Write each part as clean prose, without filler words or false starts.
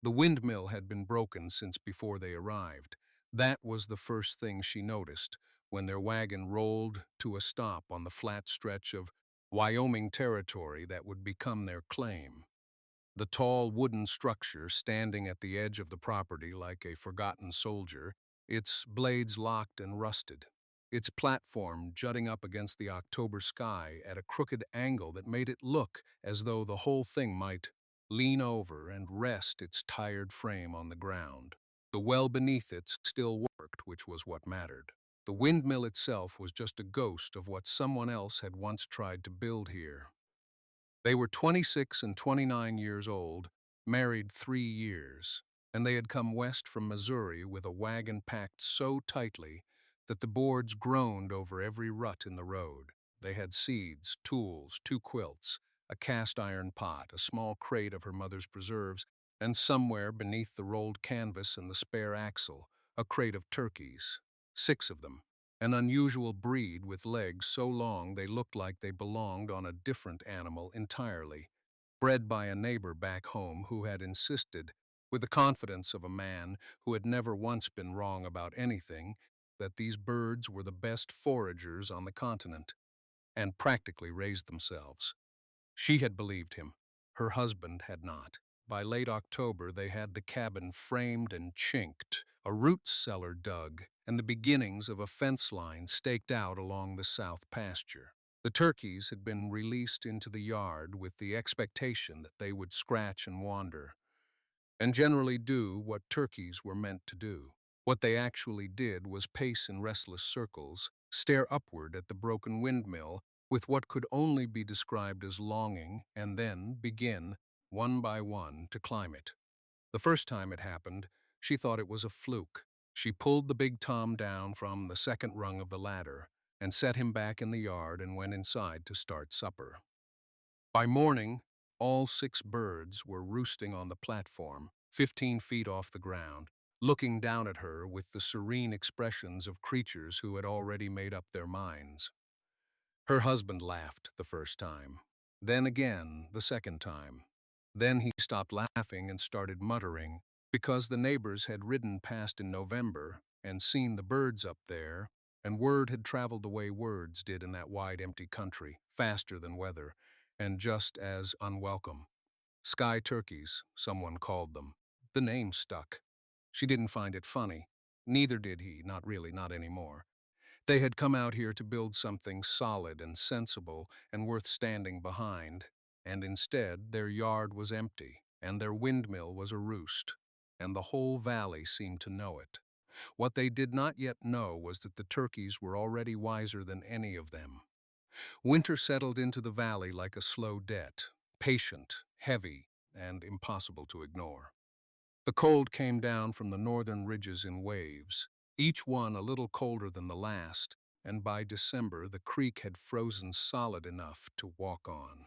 The windmill had been broken since before they arrived. That was the first thing she noticed when their wagon rolled to a stop on the flat stretch of Wyoming territory that would become their claim. The tall wooden structure standing at the edge of the property like a forgotten soldier, its blades locked and rusted, its platform jutting up against the October sky at a crooked angle that made it look as though the whole thing might lean over and rest its tired frame on the ground. The well beneath it still worked, which was what mattered. The windmill itself was just a ghost of what someone else had once tried to build here. They were 26 and 29 years old, married 3 years, and they had come west from Missouri with a wagon packed so tightly that the boards groaned over every rut in the road. They had seeds, tools, 2 quilts, a cast iron pot, a small crate of her mother's preserves, and somewhere beneath the rolled canvas and the spare axle, a crate of turkeys. 6 of them, an unusual breed with legs so long they looked like they belonged on a different animal entirely, bred by a neighbor back home who had insisted, with the confidence of a man who had never once been wrong about anything, that these birds were the best foragers on the continent, and practically raised themselves. She had believed him. Her husband had not. By late October, they had the cabin framed and chinked, a root cellar dug, and the beginnings of a fence line staked out along the south pasture. The turkeys had been released into the yard with the expectation that they would scratch and wander, and generally do what turkeys were meant to do. What they actually did was pace in restless circles, stare upward at the broken windmill with what could only be described as longing, and then begin, one by one, to climb it. The first time it happened, she thought it was a fluke. She pulled the big Tom down from the second rung of the ladder and set him back in the yard and went inside to start supper. By morning, all 6 birds were roosting on the platform, 15 feet off the ground, looking down at her with the serene expressions of creatures who had already made up their minds. Her husband laughed the first time, then again the second time. Then he stopped laughing and started muttering, because the neighbors had ridden past in November and seen the birds up there, and word had traveled the way words did in that wide empty country, faster than weather, and just as unwelcome. Sky turkeys, someone called them. The name stuck. She didn't find it funny. Neither did he, not really, not anymore. They had come out here to build something solid and sensible and worth standing behind, and instead their yard was empty, and their windmill was a roost, and the whole valley seemed to know it. What they did not yet know was that the turkeys were already wiser than any of them. Winter settled into the valley like a slow debt, patient, heavy, and impossible to ignore. The cold came down from the northern ridges in waves, each one a little colder than the last, and by December the creek had frozen solid enough to walk on.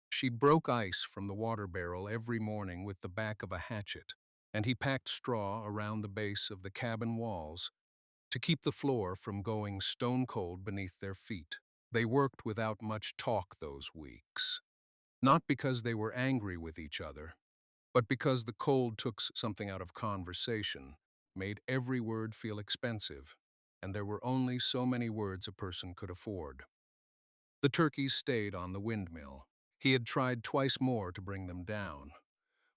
She broke ice from the water barrel every morning with the back of a hatchet, and he packed straw around the base of the cabin walls to keep the floor from going stone cold beneath their feet. They worked without much talk those weeks, not because they were angry with each other, but because the cold took something out of conversation, made every word feel expensive, and there were only so many words a person could afford. The turkeys stayed on the windmill. He had tried twice more to bring them down,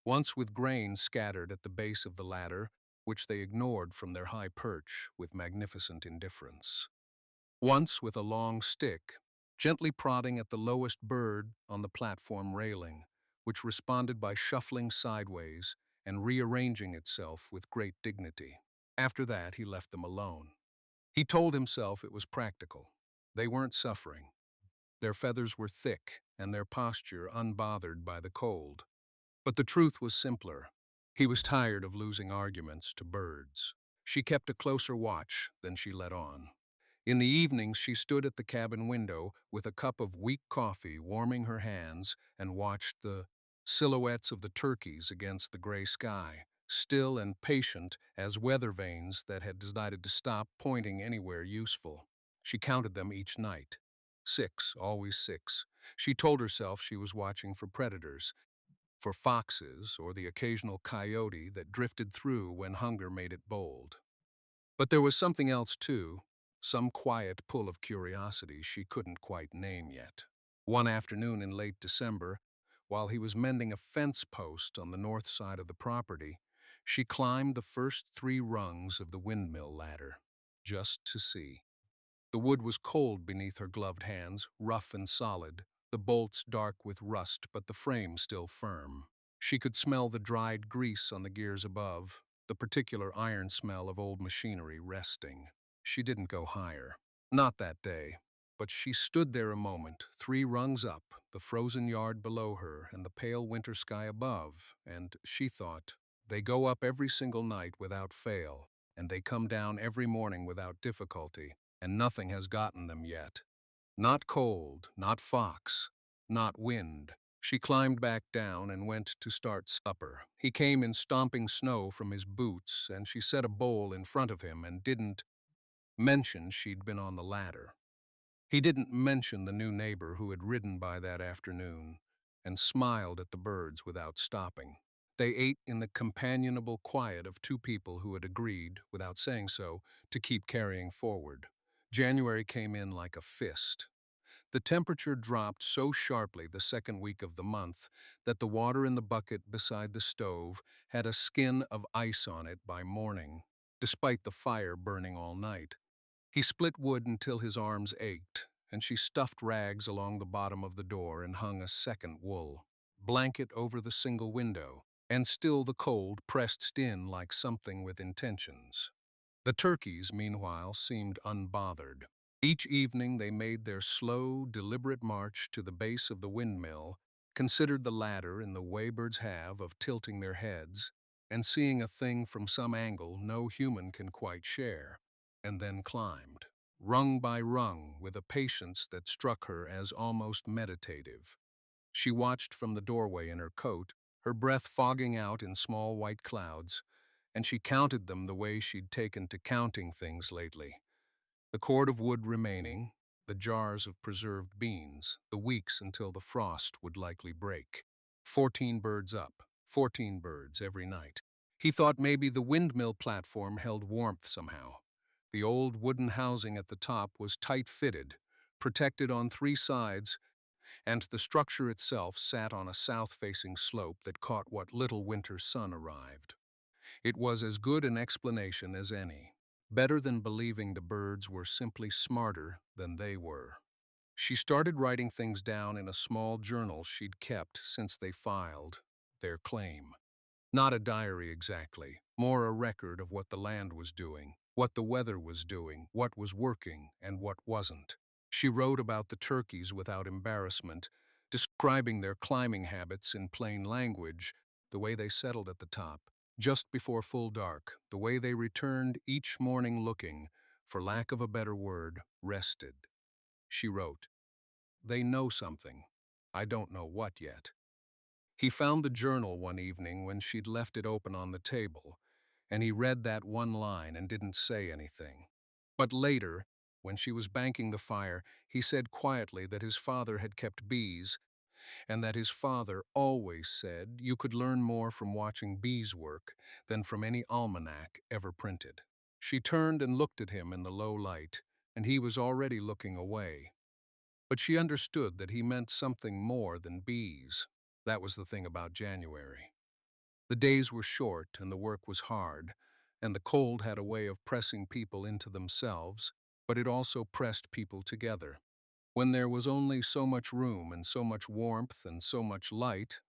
once with grain scattered at the base of the ladder, which they ignored from their high perch with magnificent indifference. Once with a long stick, gently prodding at the lowest bird on the platform railing, which responded by shuffling sideways and rearranging itself with great dignity. After that, he left them alone. He told himself it was practical. They weren't suffering. Their feathers were thick and their posture unbothered by the cold. But the truth was simpler. He was tired of losing arguments to birds. She kept a closer watch than she let on. In the evenings, she stood at the cabin window with a cup of weak coffee, warming her hands, and watched the silhouettes of the turkeys against the gray sky, still and patient as weather vanes that had decided to stop pointing anywhere useful. She counted them each night. 6, always 6. She told herself she was watching for predators. for foxes or the occasional coyote that drifted through when hunger made it bold. But there was something else too, some quiet pull of curiosity she couldn't quite name yet. One afternoon in late December, while he was mending a fence post on the north side of the property, she climbed the first 3 rungs of the windmill ladder, just to see. The wood was cold beneath her gloved hands, rough and solid, the bolts dark with rust but the frame still firm. She could smell the dried grease on the gears above, the particular iron smell of old machinery resting. She didn't go higher. Not that day. But she stood there a moment, 3 rungs up, the frozen yard below her and the pale winter sky above, and she thought, they go up every single night without fail, and they come down every morning without difficulty, and nothing has gotten them yet. Not cold, not fox, not wind. She climbed back down and went to start supper. He came in stomping snow from his boots, and she set a bowl in front of him and didn't mention she'd been on the ladder. He didn't mention the new neighbor who had ridden by that afternoon and smiled at the birds without stopping. They ate in the companionable quiet of 2 people who had agreed, without saying so, to keep carrying forward. January came in like a fist. The temperature dropped so sharply the second week of the month that the water in the bucket beside the stove had a skin of ice on it by morning, despite the fire burning all night. He split wood until his arms ached, and she stuffed rags along the bottom of the door and hung a second wool blanket over the single window, and still the cold pressed in like something with intentions. The turkeys, meanwhile, seemed unbothered. Each evening they made their slow, deliberate march to the base of the windmill, considered the ladder in the way birds have of tilting their heads and seeing a thing from some angle no human can quite share, and then climbed, rung by rung, with a patience that struck her as almost meditative. She watched from the doorway in her coat, her breath fogging out in small white clouds, and she counted them the way she'd taken to counting things lately. The cord of wood remaining, the jars of preserved beans, the weeks until the frost would likely break. 14 birds up, 14 birds every night. He thought maybe the windmill platform held warmth somehow. The old wooden housing at the top was tight-fitted, protected on 3 sides, and the structure itself sat on a south-facing slope that caught what little winter sun arrived. It was as good an explanation as any, better than believing the birds were simply smarter than they were. She started writing things down in a small journal she'd kept since they filed their claim. Not a diary exactly, more a record of what the land was doing, what the weather was doing, what was working, and what wasn't. She wrote about the turkeys without embarrassment, describing their climbing habits in plain language, the way they settled at the top, just before full dark, the way they returned each morning looking, for lack of a better word, rested. She wrote, "They know something. I don't know what yet." He found the journal one evening when she'd left it open on the table, and he read that one line and didn't say anything. But later, when she was banking the fire, he said quietly that his father had kept bees, and that his father always said you could learn more from watching bees work than from any almanac ever printed. She turned and looked at him in the low light, and he was already looking away. But she understood that he meant something more than bees. That was the thing about January. The days were short and the work was hard, and the cold had a way of pressing people into themselves, but it also pressed people together. When there was only so much room and so much warmth and so much light,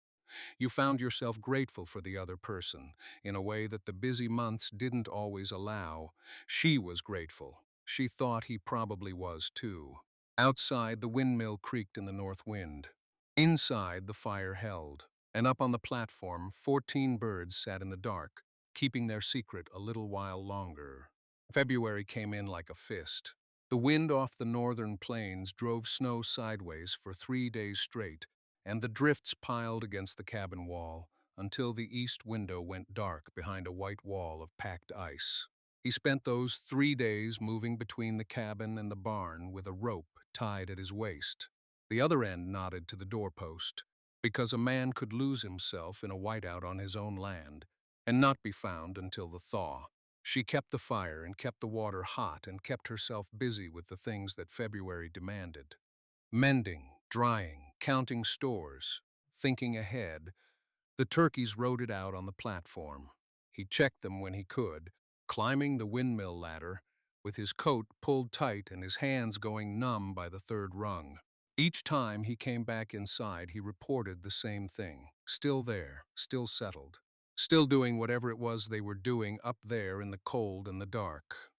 you found yourself grateful for the other person in a way that the busy months didn't always allow. She was grateful. She thought he probably was too. Outside, the windmill creaked in the north wind. Inside, the fire held, and up on the platform, 14 birds sat in the dark, keeping their secret a little while longer. February came in like a fist. The wind off the northern plains drove snow sideways for 3 days straight, and the drifts piled against the cabin wall until the east window went dark behind a white wall of packed ice. He spent those 3 days moving between the cabin and the barn with a rope tied at his waist. The other end knotted to the doorpost. because a man could lose himself in a whiteout on his own land and not be found until the thaw. She kept the fire and kept the water hot and kept herself busy with the things that February demanded. Mending, drying, counting stores, thinking ahead. The turkeys rode it out on the platform. He checked them when he could, climbing the windmill ladder, with his coat pulled tight and his hands going numb by the third rung. Each time he came back inside, he reported the same thing. Still there, still settled. Still doing whatever it was they were doing up there in the cold and the dark.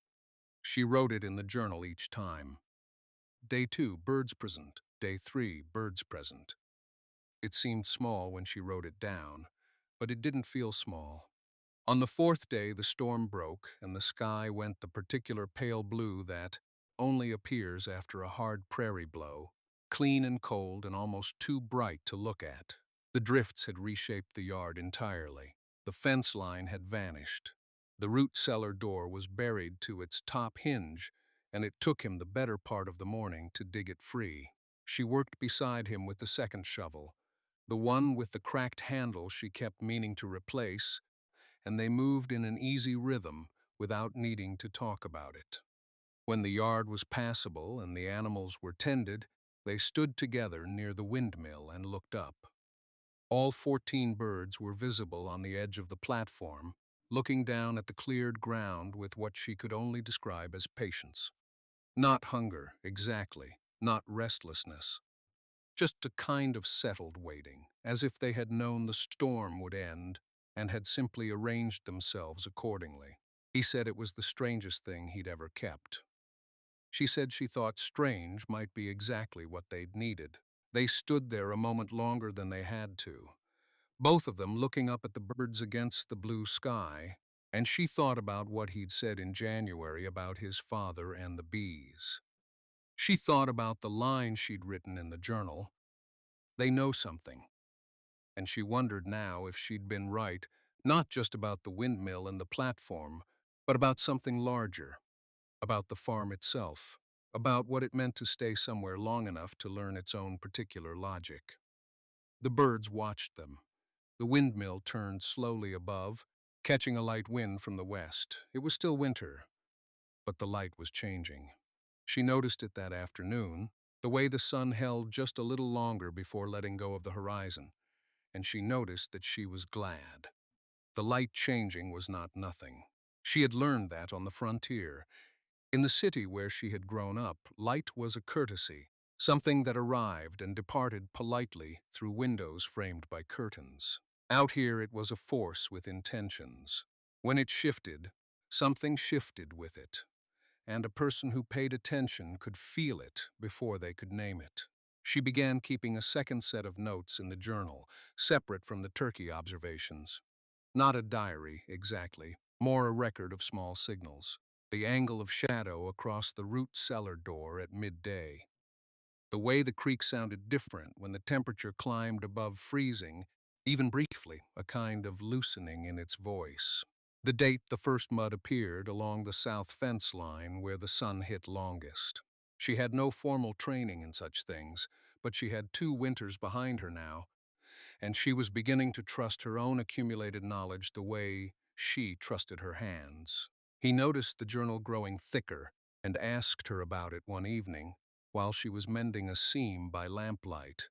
She wrote it in the journal each time. Day 2, birds present. Day 3, birds present. It seemed small when she wrote it down, but it didn't feel small. On the fourth day, the storm broke, and the sky went the particular pale blue that only appears after a hard prairie blow, clean and cold and almost too bright to look at. The drifts had reshaped the yard entirely. The fence line had vanished. The root cellar door was buried to its top hinge, and it took him the better part of the morning to dig it free. She worked beside him with the second shovel, the one with the cracked handle she kept meaning to replace, and they moved in an easy rhythm without needing to talk about it. When the yard was passable and the animals were tended, they stood together near the windmill and looked up. All 14 birds were visible on the edge of the platform, looking down at the cleared ground with what she could only describe as patience. Not hunger, exactly, not restlessness. Just a kind of settled waiting, as if they had known the storm would end and had simply arranged themselves accordingly. He said it was the strangest thing he'd ever kept. She said she thought strange might be exactly what they'd needed. They stood there a moment longer than they had to, both of them looking up at the birds against the blue sky, and she thought about what he'd said in January about his father and the bees. She thought about the line she'd written in the journal. They know something. And she wondered now if she'd been right, not just about the windmill and the platform, but about something larger, about the farm itself, about what it meant to stay somewhere long enough to learn its own particular logic. The birds watched them. The windmill turned slowly above, catching a light wind from the west. It was still winter, but the light was changing. She noticed it that afternoon, the way the sun held just a little longer before letting go of the horizon, and she noticed that she was glad. The light changing was not nothing. She had learned that on the frontier. In the city where she had grown up, light was a courtesy, something that arrived and departed politely through windows framed by curtains. Out here it was a force with intentions. When it shifted, something shifted with it, and a person who paid attention could feel it before they could name it. She began keeping a second set of notes in the journal, separate from the turkey observations. Not a diary, exactly, more a record of small signals. The angle of shadow across the root cellar door at midday. The way the creek sounded different when the temperature climbed above freezing, even briefly, a kind of loosening in its voice. The date the first mud appeared along the south fence line where the sun hit longest. She had no formal training in such things, but she had 2 winters behind her now, and she was beginning to trust her own accumulated knowledge the way she trusted her hands. He noticed the journal growing thicker and asked her about it one evening while she was mending a seam by lamplight.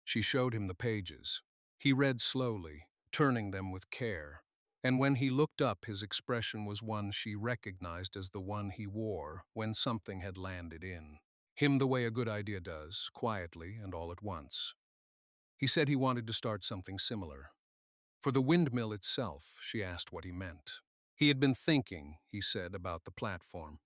She showed him the pages. He read slowly, turning them with care, and when he looked up his expression was one she recognized as the one he wore when something had landed in him the way a good idea does, quietly and all at once. He said he wanted to start something similar. For the windmill itself, she asked what he meant. He had been thinking, he said, about the platform.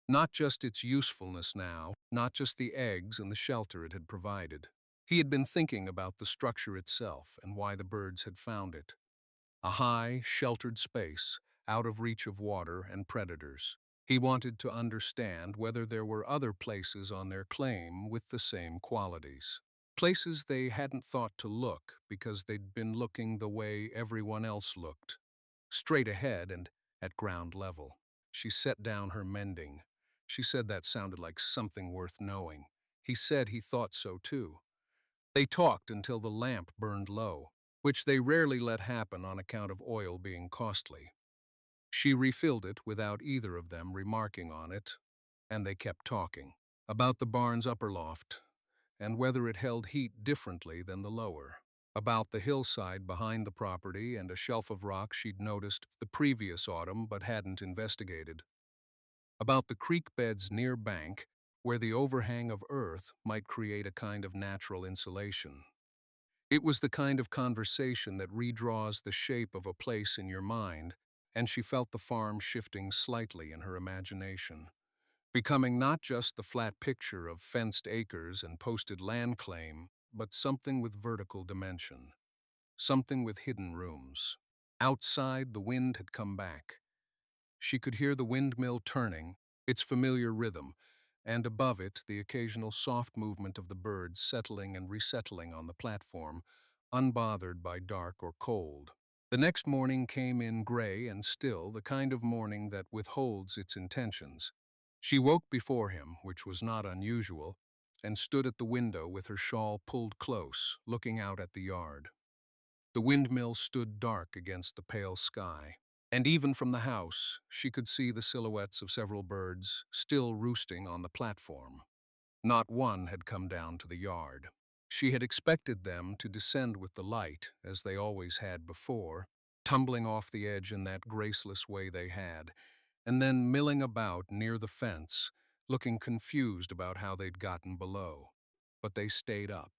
Not just its usefulness now, not just the eggs and the shelter it had provided. He had been thinking about the structure itself and why the birds had found it. A high, sheltered space, out of reach of water and predators. He wanted to understand whether there were other places on their claim with the same qualities. Places they hadn't thought to look because they'd been looking the way everyone else looked, straight ahead and at ground level. She set down her mending. She said that sounded like something worth knowing. He said he thought so too. They talked until the lamp burned low, which they rarely let happen on account of oil being costly. She refilled it without either of them remarking on it, and they kept talking about the barn's upper loft and whether it held heat differently than the lower, about the hillside behind the property and a shelf of rock she'd noticed the previous autumn but hadn't investigated, about the creek bed's near bank where the overhang of earth might create a kind of natural insulation. It was the kind of conversation that redraws the shape of a place in your mind, and she felt the farm shifting slightly in her imagination, becoming not just the flat picture of fenced acres and posted land claim, but something with vertical dimension, something with hidden rooms. Outside, the wind had come back. She could hear the windmill turning, its familiar rhythm, and above it the occasional soft movement of the birds settling and resettling on the platform, unbothered by dark or cold. The next morning came in gray and still, the kind of morning that withholds its intentions. She woke before him, which was not unusual, and stood at the window with her shawl pulled close, looking out at the yard. The windmill stood dark against the pale sky, and even from the house she could see the silhouettes of several birds still roosting on the platform. Not one had come down to the yard. She had expected them to descend with the light, as they always had before, tumbling off the edge in that graceless way they had, and then milling about near the fence, looking confused about how they'd gotten below. But they stayed up.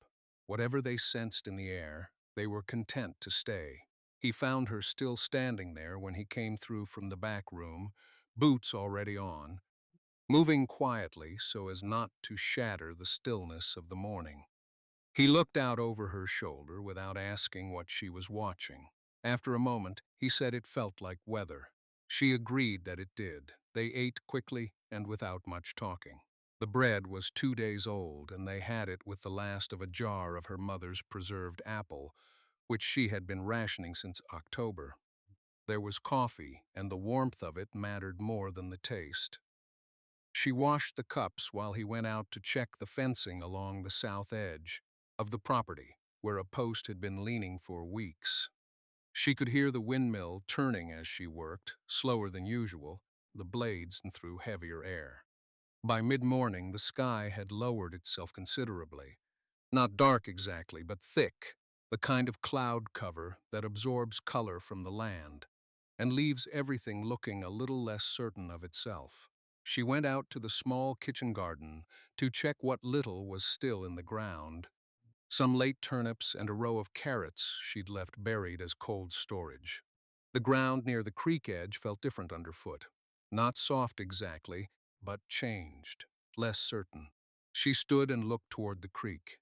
Whatever they sensed in the air, they were content to stay. He found her still standing there when he came through from the back room, boots already on, moving quietly so as not to shatter the stillness of the morning. He looked out over her shoulder without asking what she was watching. After a moment, he said it felt like weather. She agreed that it did. They ate quickly and without much talking. The bread was 2 days old, and they had it with the last of a jar of her mother's preserved apple, which she had been rationing since October. There was coffee, and the warmth of it mattered more than the taste. She washed the cups while he went out to check the fencing along the south edge of the property, where a post had been leaning for weeks. She could hear the windmill turning as she worked, slower than usual, the blades through heavier air. By mid-morning, the sky had lowered itself considerably. Not dark exactly, but thick, the kind of cloud cover that absorbs color from the land and leaves everything looking a little less certain of itself. She went out to the small kitchen garden to check what little was still in the ground, some late turnips and a row of carrots she'd left buried as cold storage. The ground near the creek edge felt different underfoot. Not soft exactly, but changed, less certain. She stood and looked toward the creek.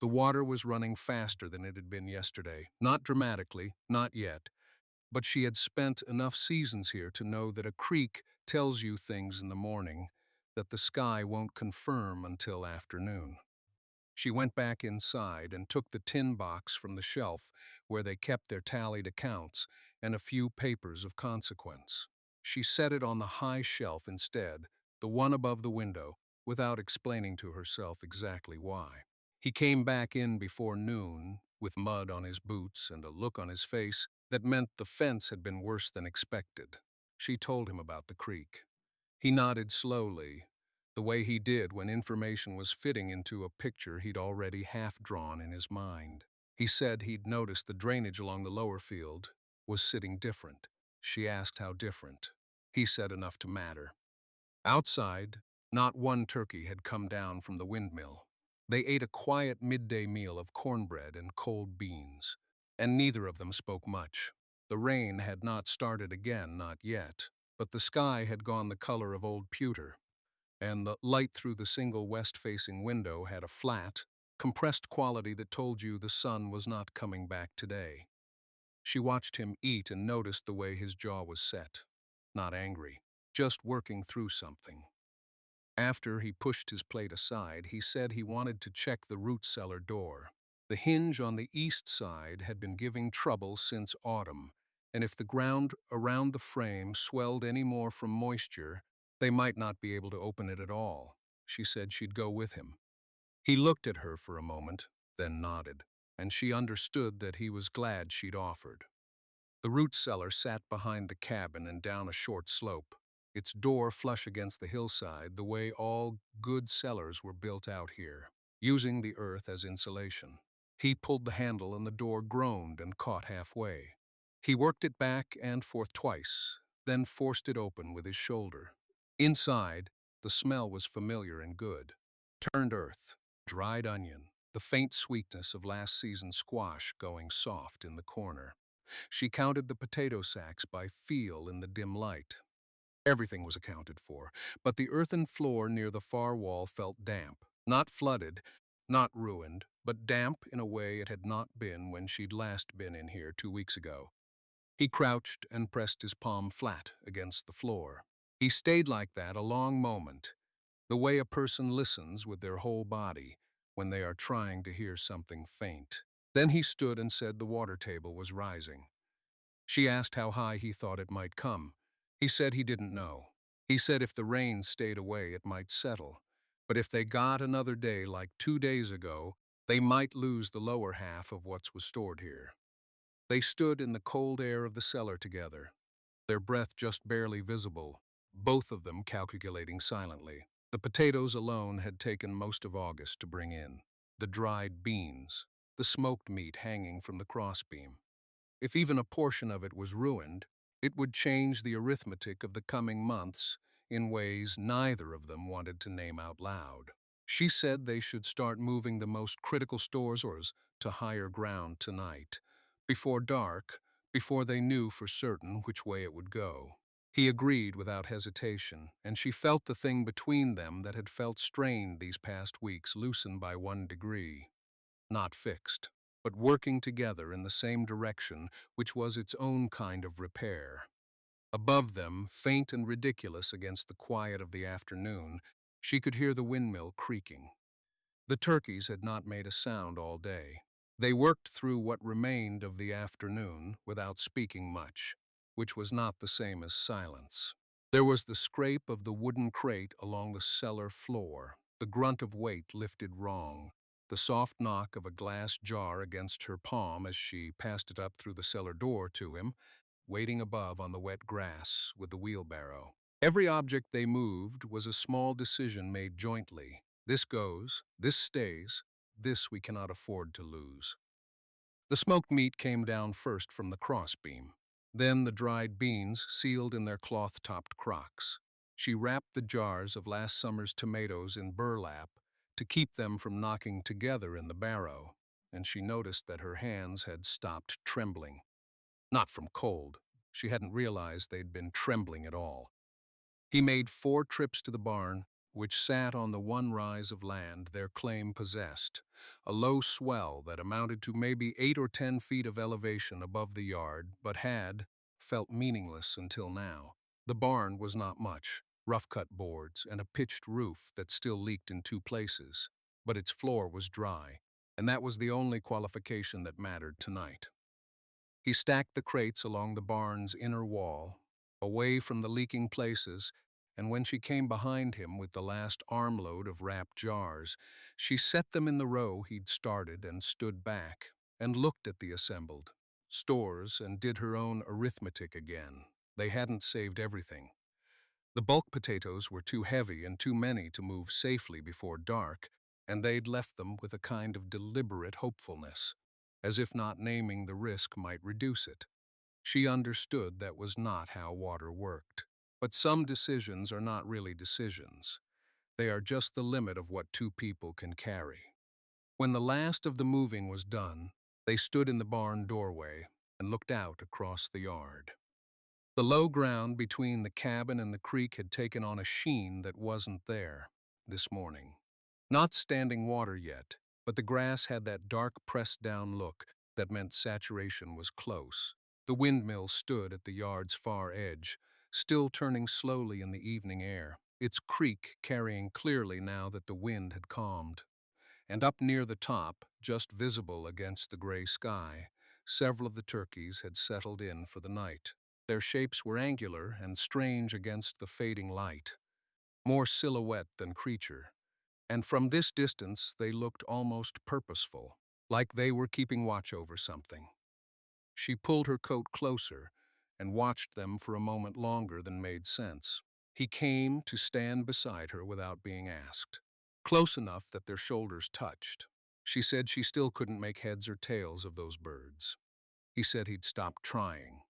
The water was running faster than it had been yesterday. Not dramatically, not yet, but she had spent enough seasons here to know that a creek tells you things in the morning that the sky won't confirm until afternoon. She went back inside and took the tin box from the shelf where they kept their tallied accounts and a few papers of consequence. She set it on the high shelf instead, the one above the window, without explaining to herself exactly why. He came back in before noon, with mud on his boots and a look on his face that meant the fence had been worse than expected. She told him about the creek. He nodded slowly, the way he did when information was fitting into a picture he'd already half-drawn in his mind. He said he'd noticed the drainage along the lower field was sitting different. She asked how different. He said enough to matter. Outside, not one turkey had come down from the windmill. They ate a quiet midday meal of cornbread and cold beans, and neither of them spoke much. The rain had not started again, not yet, but the sky had gone the color of old pewter, and the light through the single west-facing window had a flat, compressed quality that told you the sun was not coming back today. She watched him eat and noticed the way his jaw was set. Not angry, just working through something. After he pushed his plate aside, he said he wanted to check the root cellar door. The hinge on the east side had been giving trouble since autumn, and if the ground around the frame swelled any more from moisture, they might not be able to open it at all. She said she'd go with him. He looked at her for a moment, then nodded, and she understood that he was glad she'd offered. The root cellar sat behind the cabin and down a short slope, its door flush against the hillside the way all good cellars were built out here, using the earth as insulation. He pulled the handle and the door groaned and caught halfway. He worked it back and forth twice, then forced it open with his shoulder. Inside, the smell was familiar and good. Turned earth, dried onion, the faint sweetness of last season's squash going soft in the corner. She counted the potato sacks by feel in the dim light. Everything was accounted for, but the earthen floor near the far wall felt damp. Not flooded, not ruined, but damp in a way it had not been when she'd last been in here 2 weeks ago. He crouched and pressed his palm flat against the floor. He stayed like that a long moment, the way a person listens with their whole body when they are trying to hear something faint. Then he stood and said the water table was rising. She asked how high he thought it might come. He said he didn't know. He said if the rain stayed away, it might settle. But if they got another day like 2 days ago, they might lose the lower half of what was stored here. They stood in the cold air of the cellar together, their breath just barely visible, both of them calculating silently. The potatoes alone had taken most of August to bring in. The dried beans, the smoked meat hanging from the crossbeam. If even a portion of it was ruined, it would change the arithmetic of the coming months in ways neither of them wanted to name out loud. She said they should start moving the most critical stores to higher ground tonight, before dark, before they knew for certain which way it would go. He agreed without hesitation, and she felt the thing between them that had felt strained these past weeks loosen by 1 degree. Not fixed, but working together in the same direction, which was its own kind of repair. Above them, faint and ridiculous against the quiet of the afternoon, she could hear the windmill creaking. The turkeys had not made a sound all day. They worked through what remained of the afternoon without speaking much, which was not the same as silence. There was the scrape of the wooden crate along the cellar floor, the grunt of weight lifted wrong, the soft knock of a glass jar against her palm as she passed it up through the cellar door to him, waiting above on the wet grass with the wheelbarrow. Every object they moved was a small decision made jointly. This goes, this stays, this we cannot afford to lose. The smoked meat came down first from the crossbeam, then the dried beans sealed in their cloth-topped crocks. She wrapped the jars of last summer's tomatoes in burlap to keep them from knocking together in the barrow, and she noticed that her hands had stopped trembling. Not from cold. She hadn't realized they'd been trembling at all. He made 4 trips to the barn, which sat on the one rise of land their claim possessed, a low swell that amounted to maybe 8 or 10 feet of elevation above the yard, but had felt meaningless until now. The barn was not much, rough-cut boards and a pitched roof that still leaked in 2 places, but its floor was dry, and that was the only qualification that mattered tonight. He stacked the crates along the barn's inner wall, away from the leaking places, and when she came behind him with the last armload of wrapped jars, she set them in the row he'd started and stood back, and looked at the assembled stores and did her own arithmetic again. They hadn't saved everything. The bulk potatoes were too heavy and too many to move safely before dark, and they'd left them with a kind of deliberate hopefulness, as if not naming the risk might reduce it. She understood that was not how water worked. But some decisions are not really decisions. They are just the limit of what 2 people can carry. When the last of the moving was done, they stood in the barn doorway and looked out across the yard. The low ground between the cabin and the creek had taken on a sheen that wasn't there this morning. Not standing water yet, but the grass had that dark pressed-down look that meant saturation was close. The windmill stood at the yard's far edge, still turning slowly in the evening air, its creak carrying clearly now that the wind had calmed. And up near the top, just visible against the gray sky, several of the turkeys had settled in for the night. Their shapes were angular and strange against the fading light, more silhouette than creature, and from this distance they looked almost purposeful. like they were keeping watch over something. She pulled her coat closer and watched them for a moment longer than made sense. He came to stand beside her without being asked, close enough that their shoulders touched. She said she still couldn't make heads or tails of those birds. He said he'd stopped trying.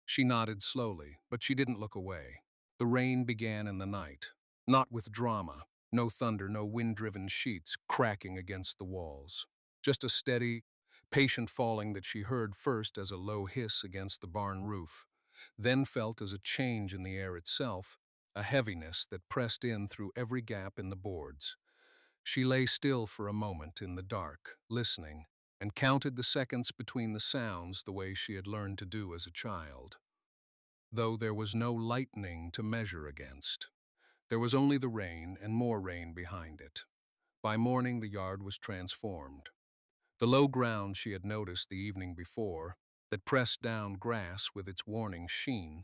She nodded slowly, but she didn't look away. The rain began in the night, not with drama, no thunder, no wind-driven sheets cracking against the walls. Just a steady, patient falling that she heard first as a low hiss against the barn roof, then felt as a change in the air itself, a heaviness that pressed in through every gap in the boards. She lay still for a moment in the dark, listening, and counted the seconds between the sounds the way she had learned to do as a child. Though there was no lightning to measure against. There was only the rain and more rain behind it. By morning the yard was transformed. The low ground she had noticed the evening before, that pressed down grass with its warning sheen,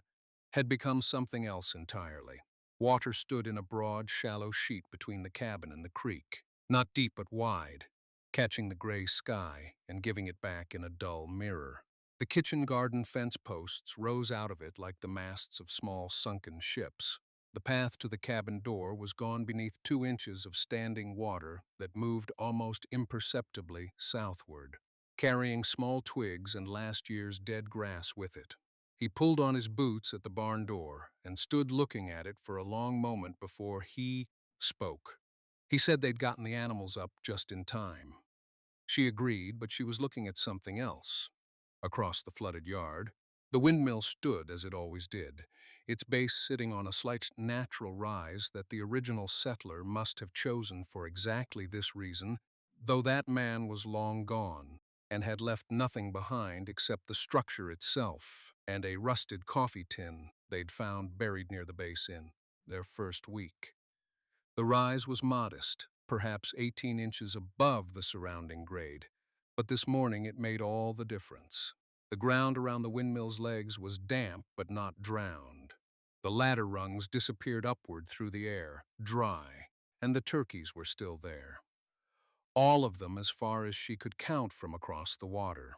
had become something else entirely. Water stood in a broad, shallow sheet between the cabin and the creek, not deep but wide, catching the gray sky and giving it back in a dull mirror. The kitchen garden fence posts rose out of it like the masts of small sunken ships. The path to the cabin door was gone beneath 2 inches of standing water that moved almost imperceptibly southward, carrying small twigs and last year's dead grass with it. He pulled on his boots at the barn door and stood looking at it for a long moment before he spoke. He said they'd gotten the animals up just in time. She agreed, but she was looking at something else. Across the flooded yard, the windmill stood as it always did, its base sitting on a slight natural rise that the original settler must have chosen for exactly this reason, though that man was long gone and had left nothing behind except the structure itself and a rusted coffee tin they'd found buried near the base in their first week. The rise was modest, perhaps 18 inches above the surrounding grade, but this morning it made all the difference. The ground around the windmill's legs was damp but not drowned. The ladder rungs disappeared upward through the air, dry, and the turkeys were still there. All of them as far as she could count from across the water.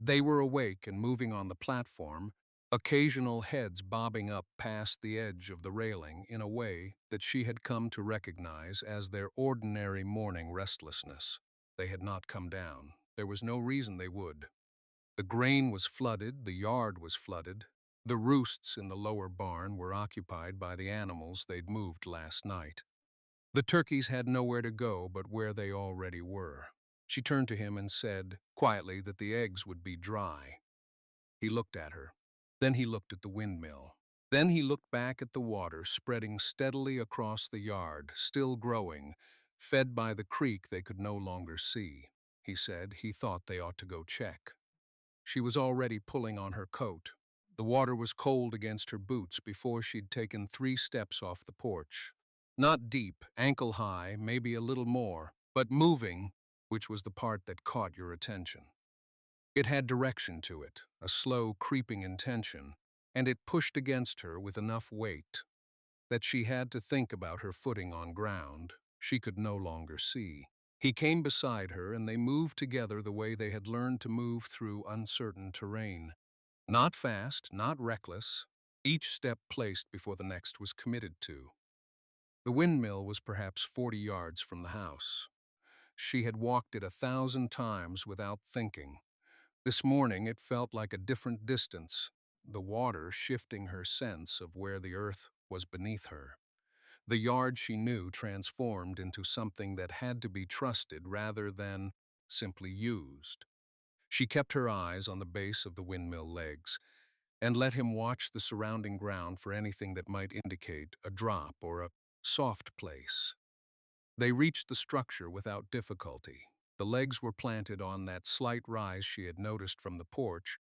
They were awake and moving on the platform, occasional heads bobbing up past the edge of the railing in a way that she had come to recognize as their ordinary morning restlessness. They had not come down. There was no reason they would. The grain was flooded, the yard was flooded. The roosts in the lower barn were occupied by the animals they'd moved last night. The turkeys had nowhere to go but where they already were. She turned to him and said, quietly, that the eggs would be dry. He looked at her. Then he looked at the windmill. Then he looked back at the water spreading steadily across the yard, still growing, fed by the creek they could no longer see. He said he thought they ought to go check. She was already pulling on her coat. The water was cold against her boots before she'd taken 3 steps off the porch. Not deep, ankle high, maybe a little more, but moving, which was the part that caught your attention. It had direction to it, a slow, creeping intention, and it pushed against her with enough weight that she had to think about her footing on ground she could no longer see. He came beside her and they moved together the way they had learned to move through uncertain terrain. Not fast, not reckless, each step placed before the next was committed to. The windmill was perhaps 40 yards from the house. She had walked it 1,000 times without thinking. This morning it felt like a different distance, the water shifting her sense of where the earth was beneath her. The yard she knew transformed into something that had to be trusted rather than simply used. She kept her eyes on the base of the windmill legs and let him watch the surrounding ground for anything that might indicate a drop or a soft place. They reached the structure without difficulty. The legs were planted on that slight rise she had noticed from the porch,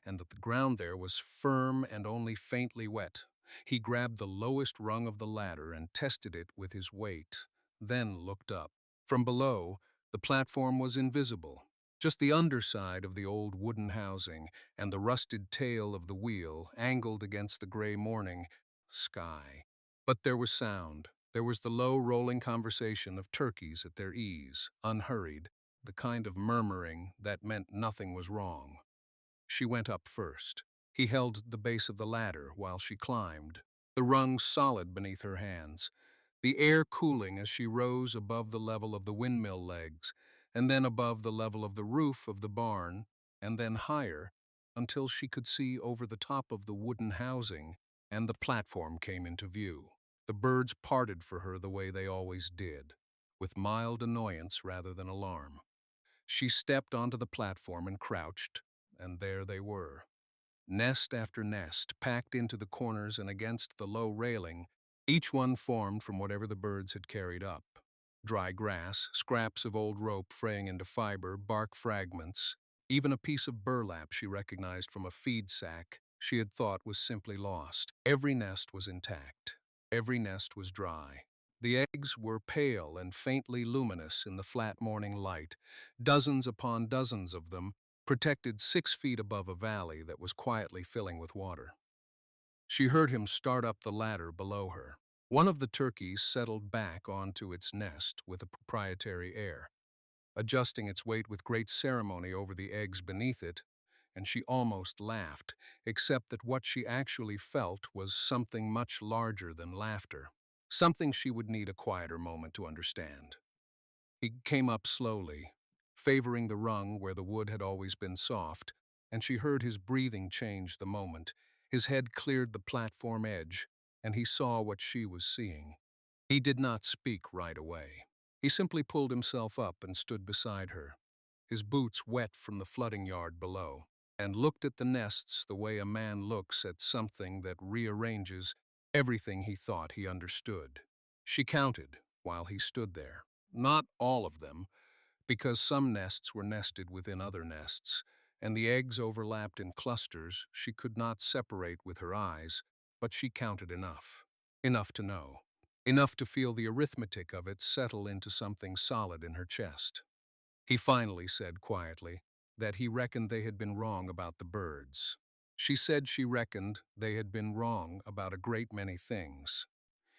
and that the ground there was firm and only faintly wet. He grabbed the lowest rung of the ladder and tested it with his weight, then looked up. From below, the platform was invisible, just the underside of the old wooden housing and the rusted tail of the wheel angled against the gray morning sky. But there was sound. There was the low, rolling conversation of turkeys at their ease, unhurried, the kind of murmuring that meant nothing was wrong. She went up first. He held the base of the ladder while she climbed, the rungs solid beneath her hands, the air cooling as she rose above the level of the windmill legs, and then above the level of the roof of the barn, and then higher, until she could see over the top of the wooden housing, and the platform came into view. The birds parted for her the way they always did, with mild annoyance rather than alarm. She stepped onto the platform and crouched, and there they were. Nest after nest, packed into the corners and against the low railing, each one formed from whatever the birds had carried up. Dry grass, scraps of old rope fraying into fiber, bark fragments, even a piece of burlap she recognized from a feed sack she had thought was simply lost. Every nest was intact. Every nest was dry. The eggs were pale and faintly luminous in the flat morning light, dozens upon dozens of them, protected 6 feet above a valley that was quietly filling with water. She heard him start up the ladder below her. One of the turkeys settled back onto its nest with a proprietary air, adjusting its weight with great ceremony over the eggs beneath it, and she almost laughed, except that what she actually felt was something much larger than laughter, something she would need a quieter moment to understand. He came up slowly, favoring the rung where the wood had always been soft, and she heard his breathing change the moment. His head cleared the platform edge, and he saw what she was seeing. He did not speak right away. He simply pulled himself up and stood beside her, his boots wet from the flooding yard below, and looked at the nests the way a man looks at something that rearranges everything he thought he understood. She counted while he stood there. Not all of them, because some nests were nested within other nests, and the eggs overlapped in clusters she could not separate with her eyes, but she counted enough. Enough to know. Enough to feel the arithmetic of it settle into something solid in her chest. He finally said quietly that he reckoned they had been wrong about the birds. She said she reckoned they had been wrong about a great many things.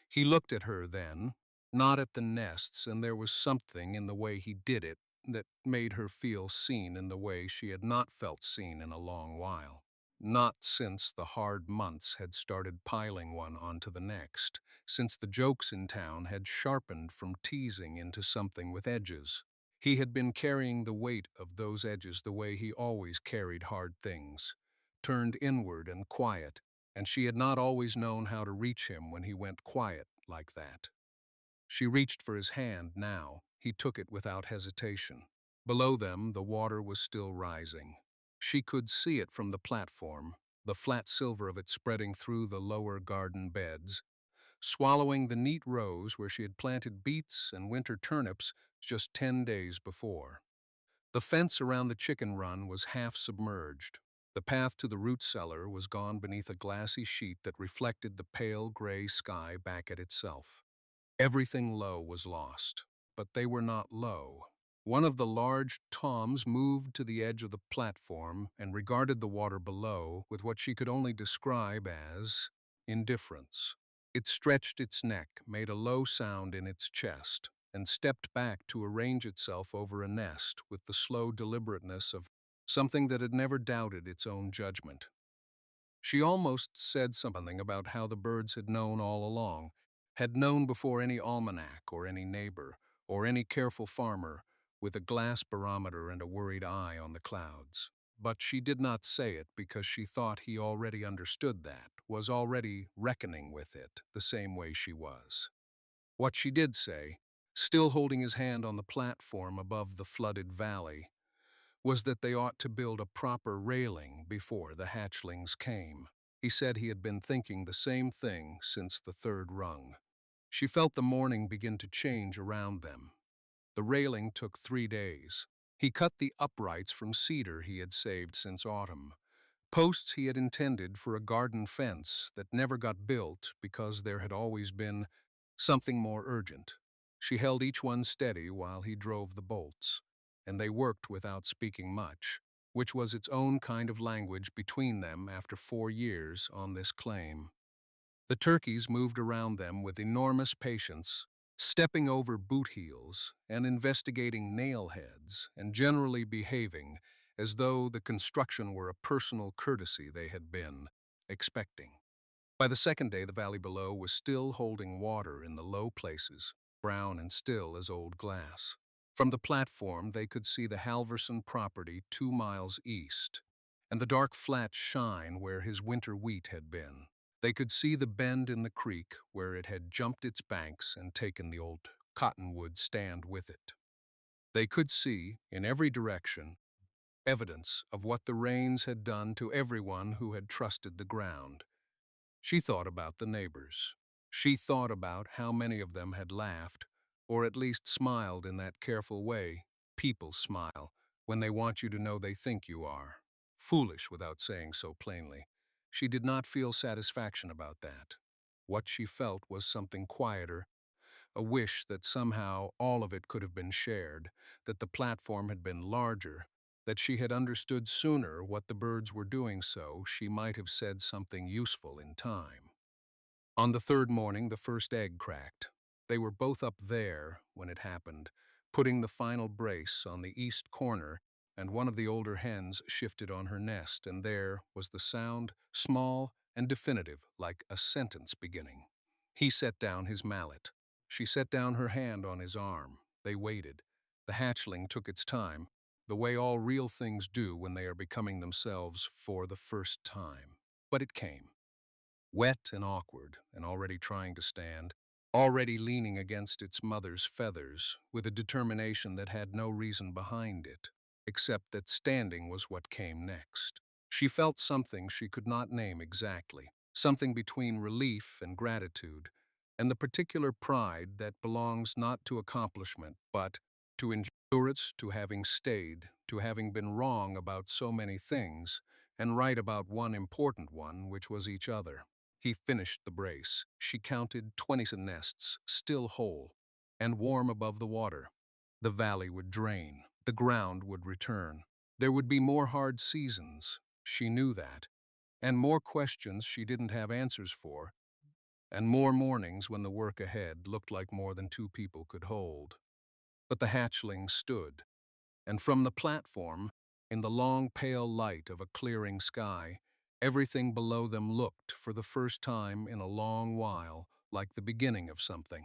He looked at her then, not at the nests, and there was something in the way he did it that made her feel seen in the way she had not felt seen in a long while. Not since the hard months had started piling one onto the next, since the jokes in town had sharpened from teasing into something with edges. He had been carrying the weight of those edges the way he always carried hard things, turned inward and quiet, and she had not always known how to reach him when he went quiet like that. She reached for his hand now. He took it without hesitation. Below them, the water was still rising. She could see it from the platform, the flat silver of it spreading through the lower garden beds, swallowing the neat rows where she had planted beets and winter turnips just 10 days before. The fence around the chicken run was half submerged. The path to the root cellar was gone beneath a glassy sheet that reflected the pale gray sky back at itself. Everything low was lost, but they were not low. One of the large toms moved to the edge of the platform and regarded the water below with what she could only describe as indifference. It stretched its neck, made a low sound in its chest, and stepped back to arrange itself over a nest with the slow deliberateness of something that had never doubted its own judgment. She almost said something about how the birds had known all along, had known before any almanac or any neighbor or any careful farmer with a glass barometer and a worried eye on the clouds. But she did not say it because she thought he already understood that, was already reckoning with it the same way she was. What she did say, still holding his hand on the platform above the flooded valley, was that they ought to build a proper railing before the hatchlings came. He said he had been thinking the same thing since the third rung. She felt the morning begin to change around them. The railing took 3 days. He cut the uprights from cedar he had saved since autumn, posts he had intended for a garden fence that never got built because there had always been something more urgent. She held each one steady while he drove the bolts, and they worked without speaking much, which was its own kind of language between them after 4 years on this claim. The turkeys moved around them with enormous patience, stepping over boot heels and investigating nail heads and generally behaving as though the construction were a personal courtesy they had been expecting. By the second day, the valley below was still holding water in the low places, brown and still as old glass. From the platform, they could see the Halverson property 2 miles east, and the dark flat shine where his winter wheat had been. They could see the bend in the creek where it had jumped its banks and taken the old cottonwood stand with it. They could see, in every direction, evidence of what the rains had done to everyone who had trusted the ground. She thought about the neighbors. She thought about how many of them had laughed, or at least smiled in that careful way people smile when they want you to know they think you are. Foolish without saying so plainly. She did not feel satisfaction about that. What she felt was something quieter, a wish that somehow all of it could have been shared, that the platform had been larger, that she had understood sooner what the birds were doing so she might have said something useful in time. On the third morning, the first egg cracked. They were both up there when it happened, putting the final brace on the east corner, and one of the older hens shifted on her nest, and there was the sound, small and definitive, like a sentence beginning. He set down his mallet. She set down her hand on his arm. They waited. The hatchling took its time, the way all real things do when they are becoming themselves for the first time. But it came. Wet and awkward, and already trying to stand, already leaning against its mother's feathers, with a determination that had no reason behind it, except that standing was what came next. She felt something she could not name exactly, something between relief and gratitude, and the particular pride that belongs not to accomplishment, but to endurance, to having stayed, to having been wrong about so many things, and right about one important one, which was each other. He finished the brace. She counted 20 nests, still whole, and warm above the water. The valley would drain. The ground would return. There would be more hard seasons. She knew that. And more questions she didn't have answers for. And more mornings when the work ahead looked like more than two people could hold. But the hatchling stood. And from the platform, in the long pale light of a clearing sky, everything below them looked, for the first time in a long while, like the beginning of something.